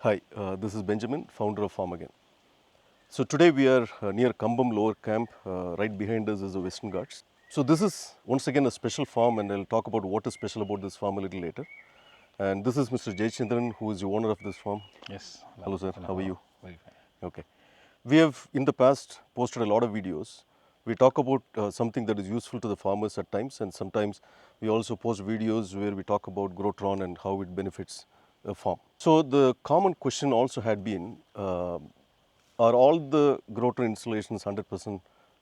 Hi, this is Benjamin, founder of Farmagain. So today we are near Kambam Lower Camp. Right behind us is the Western Ghats. So this is once again a special farm, and I'll talk about what is special about this farm a little later. And this is Mr. Jayachandran, who is the owner of this farm. Yes. Hello, sir. How are you? Very fine. Okay. We have in the past posted a lot of videos. We talk about something that is useful to the farmers at times, and sometimes we also post videos where we talk about Growtron and how it benefits a farm. So the common question also had been, are all the Growtron installations 100%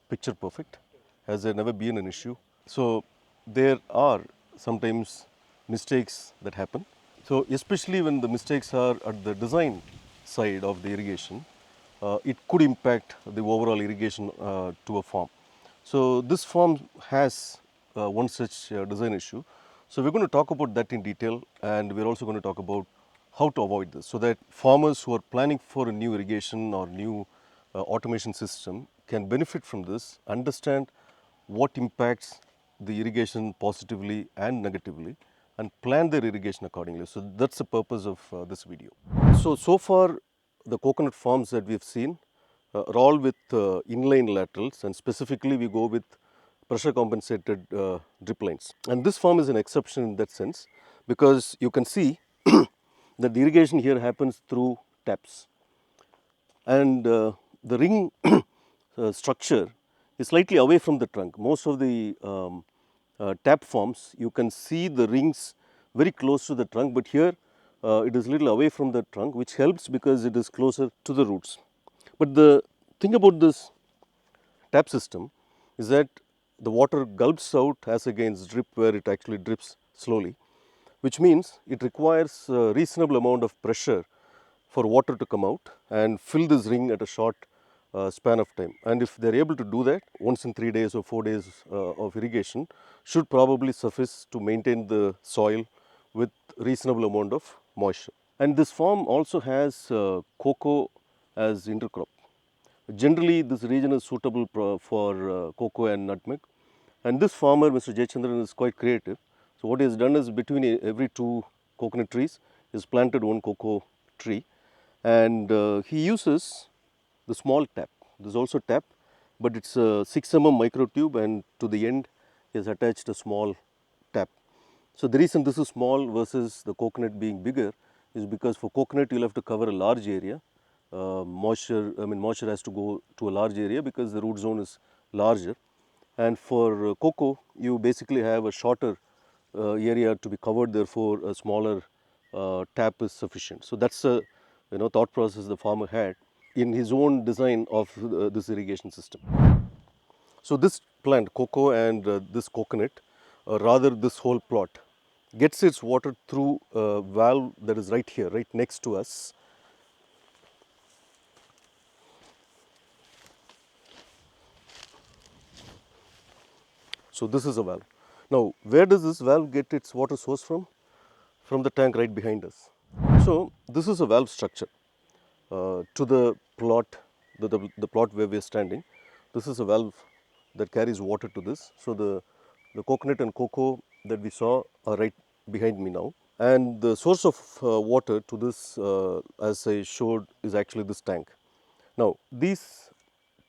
picture perfect? Has there never been an issue? So there are sometimes mistakes that happen. So especially when the mistakes are at the design side of the irrigation, it could impact the overall irrigation to a farm. So this farm has one such design issue. So we're going to talk about that in detail, and we're also going to talk about how to avoid this, so that farmers who are planning for a new irrigation or new automation system can benefit from this, understand what impacts the irrigation positively and negatively, and plan their irrigation accordingly. So that's the purpose of this video. So far the coconut farms that we have seen are all with inline laterals, and specifically we go with pressure compensated drip lines. And this farm is an exception in that sense, because you can see that the irrigation here happens through taps, and the ring structure is slightly away from the trunk. Most of the tap farms, you can see the rings very close to the trunk, but here it is little away from the trunk, which helps because it is closer to the roots. But the thing about this tap system is that the water gulps out as against drip, where it actually drips slowly, which means it requires a reasonable amount of pressure for water to come out and fill this ring at a short span of time. And if they are able to do that once in 3 days or 4 days of irrigation, should probably suffice to maintain the soil with reasonable amount of moisture. And this farm also has cocoa as intercrop. Generally, this region is suitable for cocoa and nutmeg. And this farmer, Mr. Jayachandran, is quite creative. So what he has done is, between every 2 coconut trees, he has planted 1 cocoa tree, and he uses the small tap. This is also tap, but it's a 6 mm micro tube, and to the end he has attached a small tap. So the reason this is small versus the coconut being bigger is because for coconut you'll have to cover a large area. Moisture has to go to a large area because the root zone is larger. And for cocoa, you basically have a shorter area to be covered, therefore a smaller tap is sufficient. So that's a thought process the farmer had in his own design of this irrigation system. So this plant, cocoa, and this coconut, rather this whole plot, gets its water through a valve that is right here, right next to us. So this is a valve. Now, where does this valve get its water source from? From the tank right behind us. So this is a valve structure to the plot, the plot where we are standing. This is a valve that carries water to this. So the coconut and cocoa that we saw are right behind me now. And the source of water to this, as I showed, is actually this tank. Now, these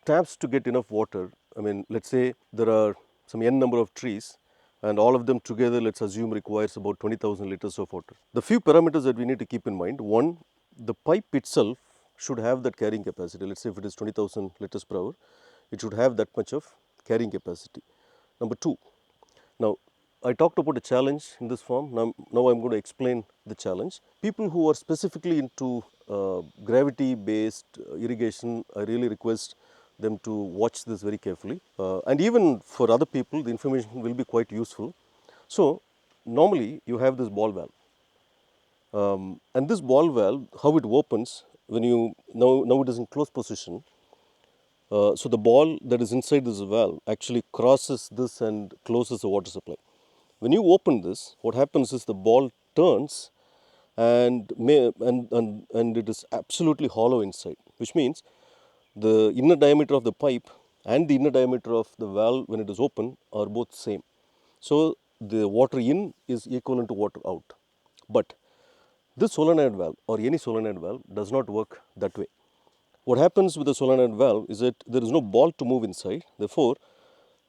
taps to get enough water, let's say there are some n number of trees, and all of them together, let's assume, requires about 20,000 liters of water. The few parameters that we need to keep in mind: one, the pipe itself should have that carrying capacity. Let's say if it is 20,000 liters per hour, it should have that much of carrying capacity. Number two, now I talked about a challenge in this farm. Now I'm going to explain the challenge. People who are specifically into gravity based irrigation, I really request them to watch this very carefully, and even for other people the information will be quite useful. So normally you have this ball valve, and this ball valve, how it opens when you now it is in closed position. So the ball that is inside this valve actually crosses this and closes the water supply. When you open this, what happens is the ball turns, and it is absolutely hollow inside, which means the inner diameter of the pipe and the inner diameter of the valve when it is open are both same. So the water in is equivalent to water out. But This solenoid valve or any solenoid valve does not work that way. What happens with the solenoid valve is that there is no ball to move inside. Therefore,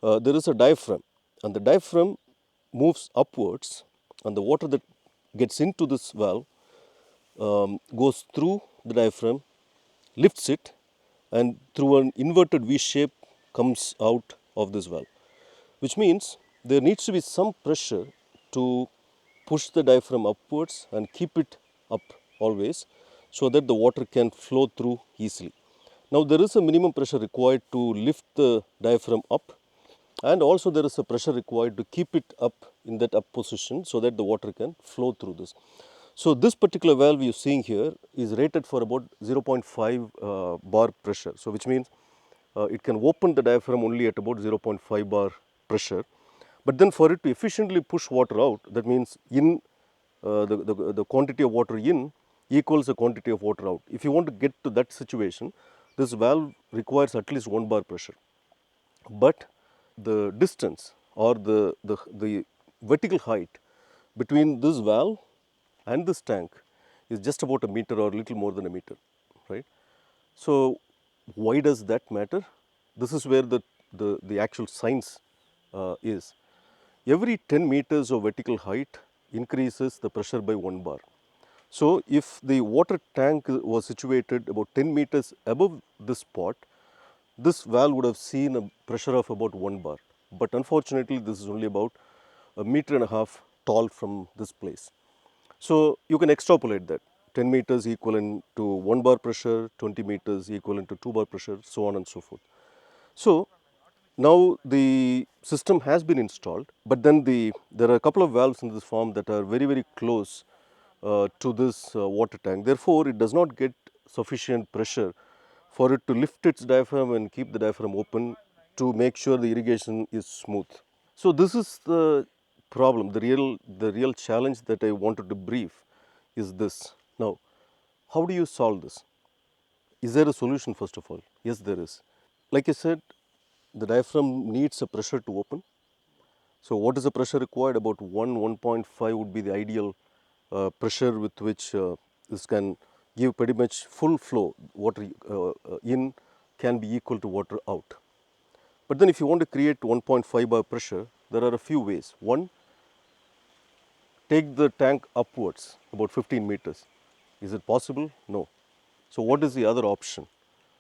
there is a diaphragm, and the diaphragm moves upwards, and the water that gets into this valve goes through the diaphragm, lifts it, and through an inverted V shape comes out of this valve, which means there needs to be some pressure to push the diaphragm upwards and keep it up always so that the water can flow through easily. Now there is a minimum pressure required to lift the diaphragm up, and also there is a pressure required to keep it up in that up position so that the water can flow through this. So this particular valve you are seeing here is rated for about 0.5 bar pressure. So which means it can open the diaphragm only at about 0.5 bar pressure. But then for it to efficiently push water out, that means in the quantity of water in equals the quantity of water out. If you want to get to that situation, this valve requires at least 1 bar pressure. But the distance or the vertical height between this valve and this tank is just about a meter or a little more than a meter, right? So why does that matter? This is where the actual science is. Every 10 meters of vertical height increases the pressure by 1 bar. So if the water tank was situated about 10 meters above this spot, this valve would have seen a pressure of about 1 bar. But unfortunately, this is only about a meter and a half tall from this place. So you can extrapolate that. 10 meters equivalent to 1 bar pressure, 20 meters equivalent to 2 bar pressure, so on and so forth. So now the system has been installed, but then there are a couple of valves in this farm that are very, very close to this water tank. Therefore, it does not get sufficient pressure for it to lift its diaphragm and keep the diaphragm open to make sure the irrigation is smooth. So this is the problem, the real challenge that I wanted to brief is this. Now, how do you solve this? Is there a solution first of all? Yes, there is. Like I said, the diaphragm needs a pressure to open. So what is the pressure required? About 1.5 would be the ideal pressure with which this can give pretty much full flow. Water in can be equal to water out. But then if you want to create 1.5 bar pressure, there are a few ways. One, take the tank upwards about 15 meters. Is it possible? No. So what is the other option?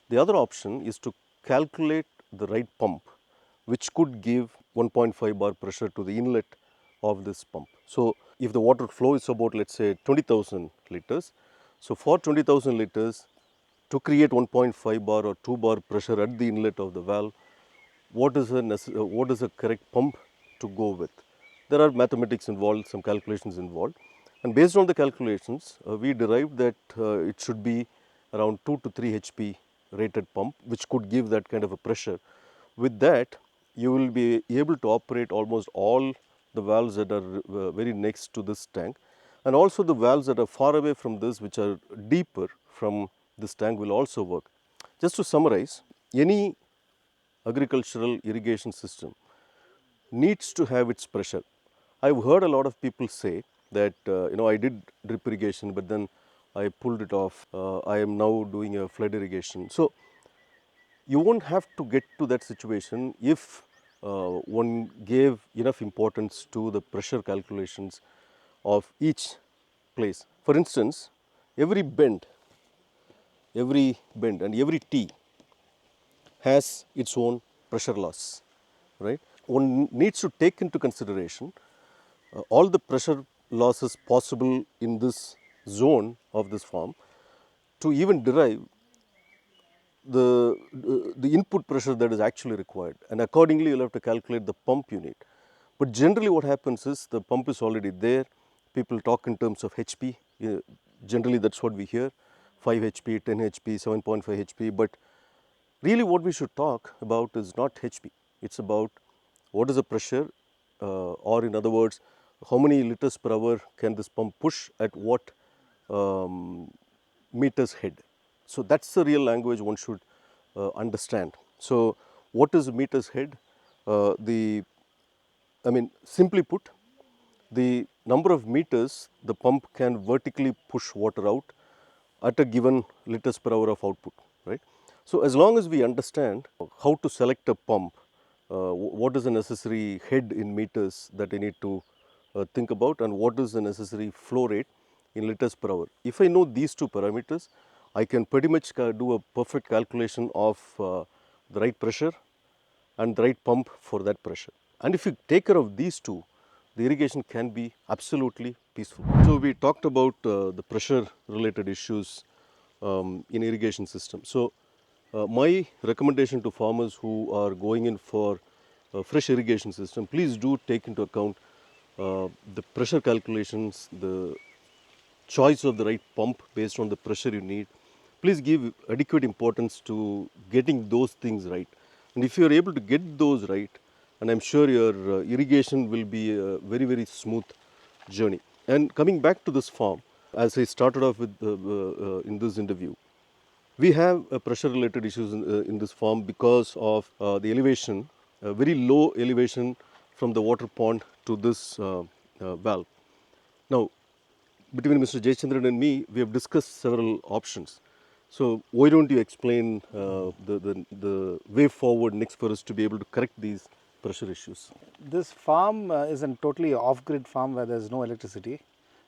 The other option is to calculate the right pump, which could give 1.5 bar pressure to the inlet of this pump. So if the water flow is about, let's say, 20,000 liters, so for 20,000 liters, to create 1.5 bar or 2 bar pressure at the inlet of the valve, what is a correct pump to go with? There are mathematics involved, some calculations involved, and based on the calculations, we derived that it should be around 2 to 3 HP rated pump, which could give that kind of a pressure. With that, you will be able to operate almost all the valves that are very next to this tank, and also the valves that are far away from this, which are deeper from this tank, will also work. Just to summarize, any agricultural irrigation system needs to have its pressure. I've heard a lot of people say that I did drip irrigation, but then I pulled it off. I am now doing a flood irrigation. So you won't have to get to that situation if one gave enough importance to the pressure calculations of each place. For instance, every bend and every tee has its own pressure loss, right? One needs to take into consideration all the pressure losses possible in this zone of this farm to even derive the input pressure that is actually required, and accordingly you'll have to calculate the pump unit. But generally what happens is the pump is already there. People talk in terms of HP. Generally that's what we hear, 5 HP, 10 HP, 7.5 HP. But really what we should talk about is not HP. It's about what is the pressure, or in other words, how many liters per hour can this pump push at what meters head. So that's the real language one should understand. So what is meters head? Simply put, the number of meters the pump can vertically push water out at a given liters per hour of output, right? So as long as we understand how to select a pump, what is the necessary head in meters that I need to think about, and what is the necessary flow rate in liters per hour. If I know these two parameters, I can pretty much do a perfect calculation of the right pressure and the right pump for that pressure. And if you take care of these two, the irrigation can be absolutely peaceful. So we talked about the pressure related issues in irrigation system. So my recommendation to farmers who are going in for fresh irrigation system, please do take into account the pressure calculations, the choice of the right pump based on the pressure you need. Please give adequate importance to getting those things right. And if you are able to get those right, and I'm sure your irrigation will be a very, very smooth journey. And coming back to this farm, as I started off with in this interview, we have pressure related issues in this farm because of the elevation, very low elevation from the water pond to this valve. Now, between Mr. Jayachandran and me, we have discussed several options. So, why don't you explain the way forward next for us to be able to correct these pressure issues? This farm is a totally off-grid farm where there is no electricity.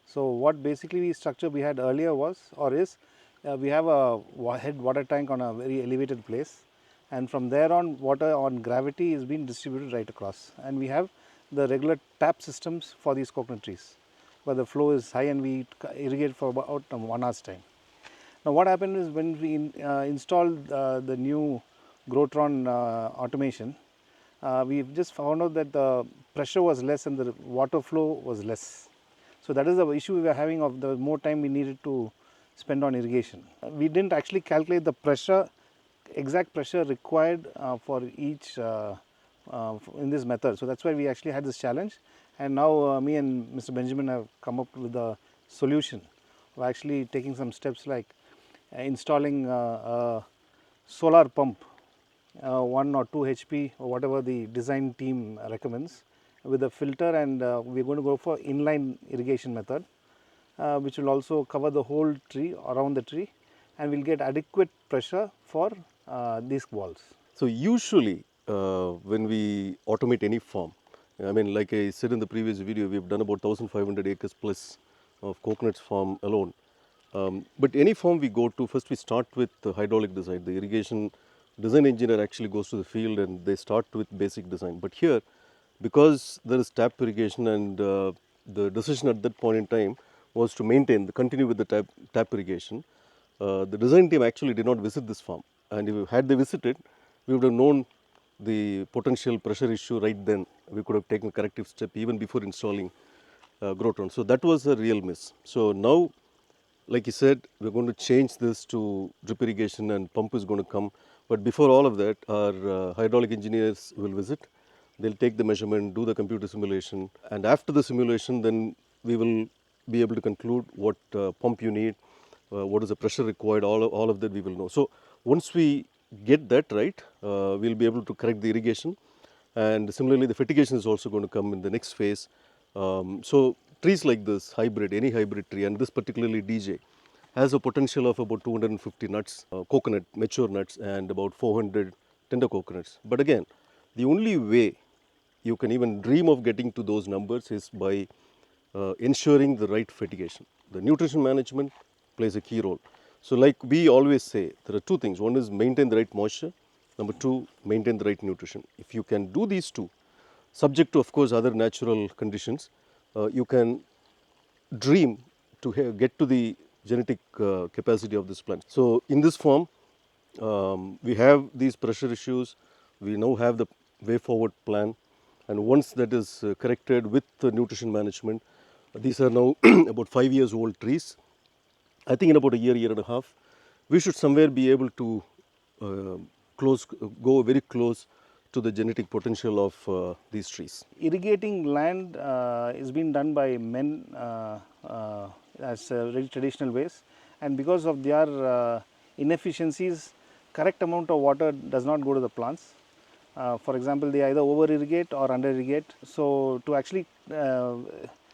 So what basically structure we had earlier was or is we have a head water tank on a very elevated place, and from there on water on gravity is being distributed right across, and we have the regular tap systems for these coconut trees where the flow is high and we irrigate for about 1 hour's time. Now what happened is when we installed the new Growtron automation, we've just found out that the pressure was less and the water flow was less. So that is the issue we were having of the more time we needed to spend on irrigation. We didn't actually calculate the pressure, exact pressure required for each in this method. So that's why we actually had this challenge, and now me and Mr. Benjamin have come up with a solution. We're actually taking some steps like installing a solar pump, 1 or 2 HP or whatever the design team recommends, with a filter, and we're going to go for inline irrigation method, which will also cover the whole tree, around the tree, and we'll get adequate pressure for these walls. So usually when we automate any farm, I mean, like I said in the previous video, we've done about 1,500 acres plus of coconuts farm alone. But any farm we go to, first we start with the hydraulic design. The irrigation design engineer actually goes to the field and they start with basic design. But here, because there is tap irrigation and the decision at that point in time was to continue with the tap irrigation, the design team actually did not visit this farm. And if had they visited, we would have known the potential pressure issue right then. We could have taken corrective step even before installing Growtron. So that was a real miss. So now, like you said, we're going to change this to drip irrigation and pump is going to come. But before all of that, our hydraulic engineers will visit. They'll take the measurement, do the computer simulation, and after the simulation, then we will be able to conclude what pump you need, what is the pressure required, all of that we will know. So once we get that right, we'll be able to correct the irrigation, and similarly the fertigation is also going to come in the next phase. So trees like this, hybrid, any hybrid tree, and this particularly DJ, has a potential of about 250 nuts, coconut, mature nuts, and about 400 tender coconuts. But again, the only way you can even dream of getting to those numbers is by ensuring the right fertigation. The nutrition management plays a key role. So like we always say, there are two things. One is maintain the right moisture. Number two, maintain the right nutrition. If you can do these two, subject to of course other natural conditions, you can dream to get to the genetic capacity of this plant. So in this form, we have these pressure issues. We now have the way forward plan, and once that is corrected with the nutrition management, these are now about 5 years old trees. I think in about a year and a half, we should somewhere be able to go very close to the genetic potential of these trees. Irrigating land is being done by men as very traditional ways, and because of their inefficiencies, correct amount of water does not go to the plants. For example, they either over irrigate or under irrigate. So to actually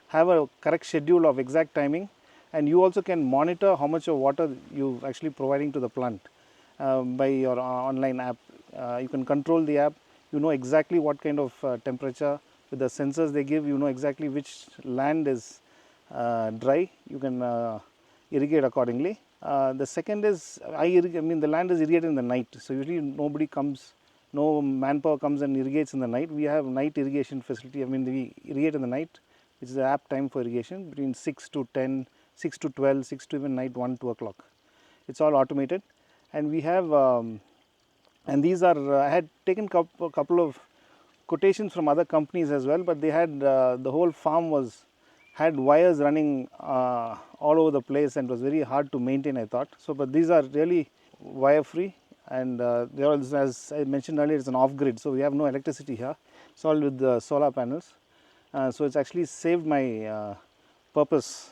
have a correct schedule of exact timing, and you also can monitor how much of water you actually providing to the plant by your online app. You can control the app. You know exactly what kind of temperature with the sensors they give. You know exactly which land is dry. You can irrigate accordingly. The second is the land is irrigated in the night, so usually nobody comes, no manpower comes and irrigates in the night. We have night irrigation facility. We irrigate in the night, which is the apt time for irrigation between 6 to 10, 6 to 12, 6 to even night 1, 2 o'clock. It's all automated, and we have and these are I had taken a couple of quotations from other companies as well, but they had the whole farm had wires running all over the place, and it was very hard to maintain, I thought. So, but these are really wire free, and they are, as I mentioned earlier, it's an off grid, so we have no electricity here. It's all with the solar panels, so it's actually saved my purpose.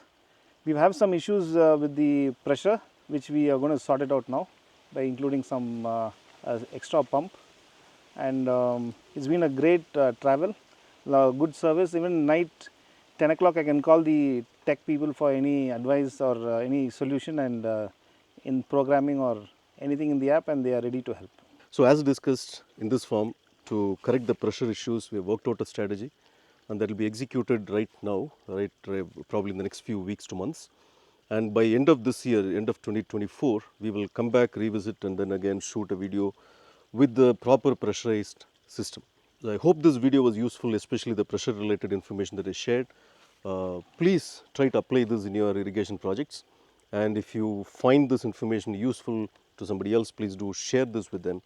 We have some issues with the pressure, which we are going to sort it out now by including some extra pump, and it's been a great travel, good service. Even night 10 o'clock I can call the tech people for any advice or any solution, and in programming or anything in the app, and they are ready to help. So as discussed in this farm, to correct the pressure issues, we have worked out a strategy, and that will be executed right now, probably in the next few weeks to months. And by end of this year, end of 2024, we will come back, revisit, and then again shoot a video with the proper pressurized system. So I hope this video was useful, especially the pressure related information that is shared. Please try to apply this in your irrigation projects, and if you find this information useful to somebody else, please do share this with them.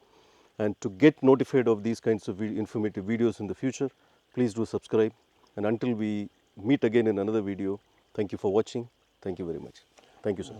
And to get notified of these kinds of informative videos in the future, please do subscribe. And until we meet again in another video, thank you for watching. Thank you very much. Thank you, sir.